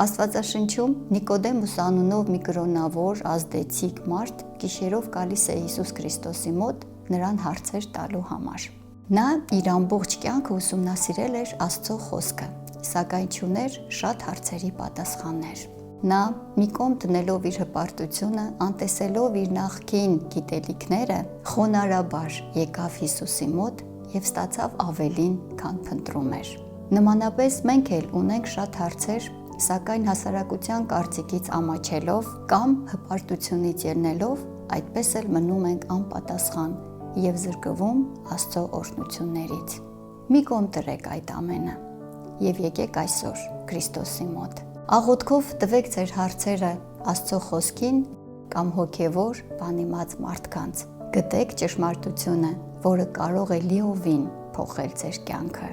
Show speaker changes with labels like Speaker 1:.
Speaker 1: Աստվածաշնչում Նիկոդեմոս անունով մի կրոնավոր ազդեցիկ մարդ գիշերով գալիս է Հիսուս Քրիստոսի մոտ նրան հարցեր տալու համար։ Նա իր ամբողջ կյանքը ուսումնասիրել էր Աստծո խոսքը, սակայն չուներ շատ հարցերի պատասխաններ։ Նա մի կողմ դնելով իր հպարտությունը, անտեսելով իր նախկին գիտելիքները, խոնարհաբար եկավ Հիսուսի մոտ և ստացավ ավելին, քան փնտրում էր։ Նմանապես մենք էլ ունենք շատ հարցեր, սակայն հասարակության կարծիքից ամաչելով կամ հպարտությունից ելնելով, այդպես էլ մնում ենք անպատասխան և զրկվում Աստծո օրհնություններից։ Մի կողմ դրեք այդ ամենը և եկեք այսօր Քրիստոսի մոտ։ Աղոթքով տվեք ձեր հարցերը Աստծո խոսքին կամ հոգևոր բանիմաց մարդկանց։ Գտեք ճշմարտությունը, որը կարող է լիովին փոխել ձեր կյանքը։